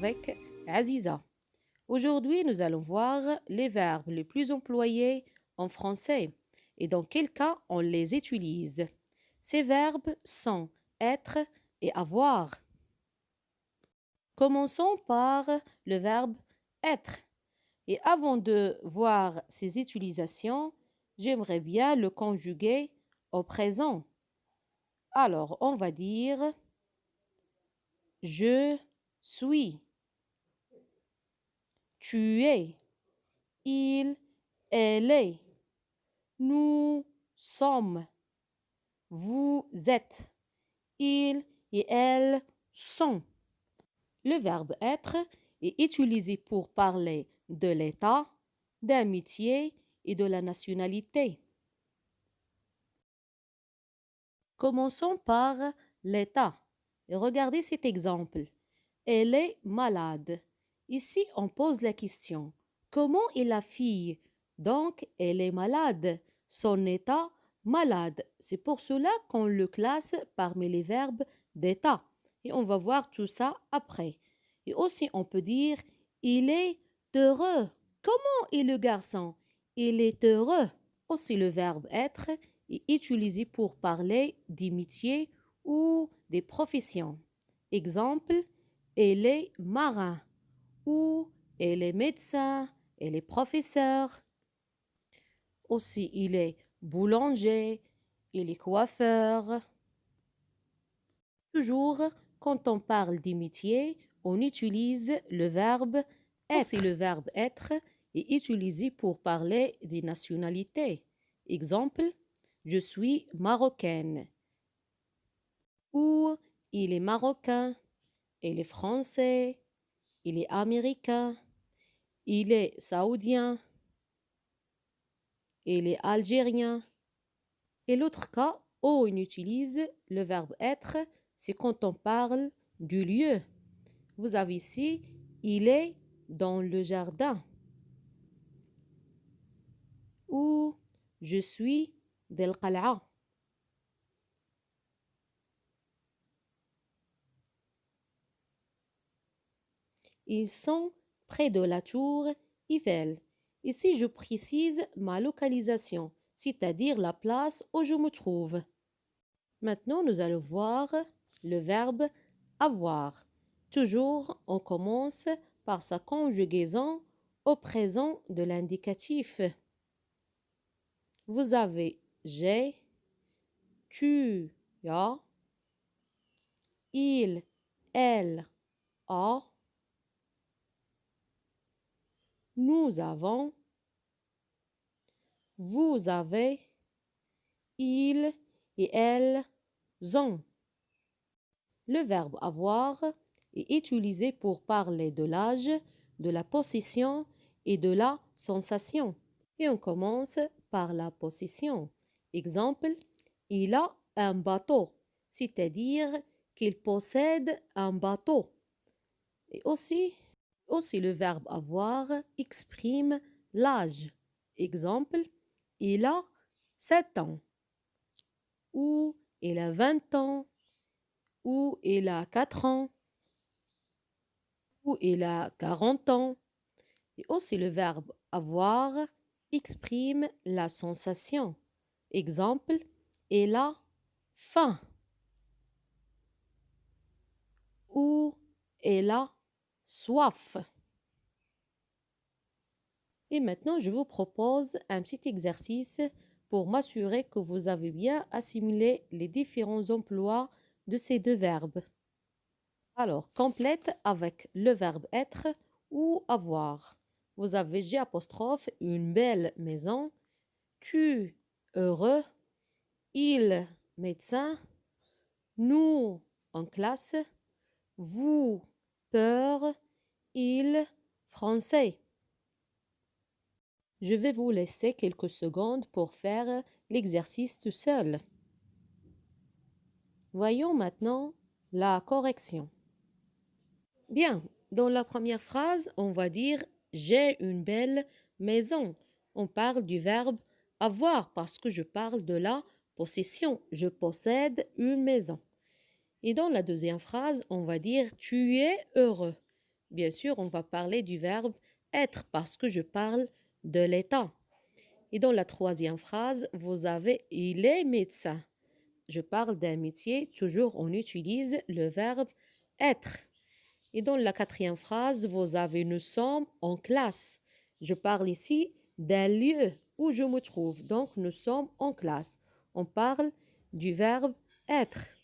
avec Aziza. Aujourd'hui, nous allons voir les verbes les plus employés en français et dans quel cas on les utilise. Ces verbes sont être et avoir. Commençons par le verbe être. Et avant de voir ses utilisations, j'aimerais bien le conjuguer au présent. Alors, on va dire je suis, tu es, il, elle est, nous sommes, vous êtes, ils et elles sont. Le verbe être est utilisé pour parler de l'état, d'un métier et de la nationalité. Commençons par l'état. Et regardez cet exemple. Elle est malade. Ici, on pose la question. Comment est la fille? Donc, elle est malade. Son état, malade. C'est pour cela qu'on le classe parmi les verbes d'état. Et on va voir tout ça après. Et aussi, on peut dire, il est heureux. Comment est le garçon? Il est heureux. Aussi, le verbe être est utilisé pour parler des métiers ou des professions. Exemple, elle est marin ou elle est médecin, elle est professeur. Aussi, il est boulanger, il est coiffeur. Toujours, quand on parle des métiers, on utilise le verbe être. Aussi, le verbe être est utilisé pour parler des nationalités. Exemple, je suis marocaine. Ou il est marocain, il est français, il est américain, il est saoudien, il est algérien. Et l'autre cas où on utilise le verbe être, c'est quand on parle du lieu. Vous avez ici, il est dans le jardin. Ou je suis del Qal'a. Ils sont près de la tour Eiffel. Ici, je précise ma localisation, c'est-à-dire la place où je me trouve. Maintenant, nous allons voir le verbe avoir. Toujours, on commence par sa conjugaison au présent de l'indicatif. Vous avez j'ai, tu as, il, elle a, nous avons, vous avez, ils et elles ont. Le verbe avoir est utilisé pour parler de l'âge, de la possession et de la sensation. Et on commence par la possession. Exemple, il a un bateau, c'est-à-dire qu'il possède un bateau. Et aussi le verbe avoir exprime l'âge. Exemple, il a 7 ans, ou il a 20 ans, ou il a 4 ans, ou il a 40 ans. Et aussi le verbe avoir exprime la sensation. Exemple, il a faim, ou il a soif. Et maintenant, je vous propose un petit exercice pour m'assurer que vous avez bien assimilé les différents emplois de ces deux verbes. Alors, complète avec le verbe être ou avoir. Vous avez J apostrophe, une belle maison, tu heureux, il médecin, nous en classe, vous peur, il français. Je vais vous laisser quelques secondes pour faire l'exercice tout seul. Voyons maintenant la correction. Bien, dans la première phrase, on va dire j'ai une belle maison. On parle du verbe avoir parce que je parle de la possession. Je possède une maison. Et dans la deuxième phrase, on va dire tu es heureux. bien sûr, on va parler du verbe être parce que je parle de l'état. Et dans la troisième phrase, vous avez il est médecin. Je parle d'un métier, toujours on utilise le verbe être. Et dans la quatrième phrase, vous avez nous sommes en classe. Je parle ici d'un lieu où je me trouve. Donc, nous sommes en classe. On parle du verbe être.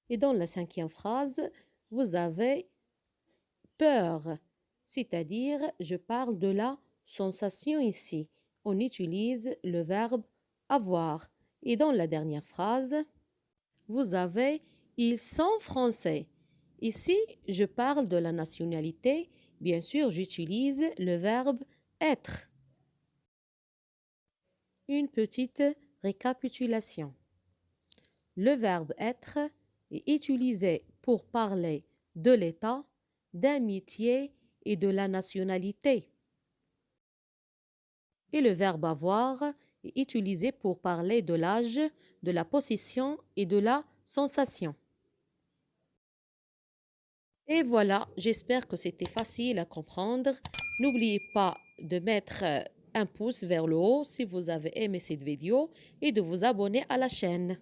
Et dans la cinquième phrase, vous avez peur, c'est-à-dire je parle de la sensation ici. On utilise le verbe avoir. Et dans la dernière phrase, vous avez ils sont français. Ici, je parle de la nationalité. Bien sûr, j'utilise le verbe être. Une petite récapitulation. Le verbe être est utilisé pour parler de l'état, d'un métier et de la nationalité. Et le verbe avoir est utilisé pour parler de l'âge, de la possession et de la sensation. Et voilà, j'espère que c'était facile à comprendre. N'oubliez pas de mettre un pouce vers le haut si vous avez aimé cette vidéo et de vous abonner à la chaîne.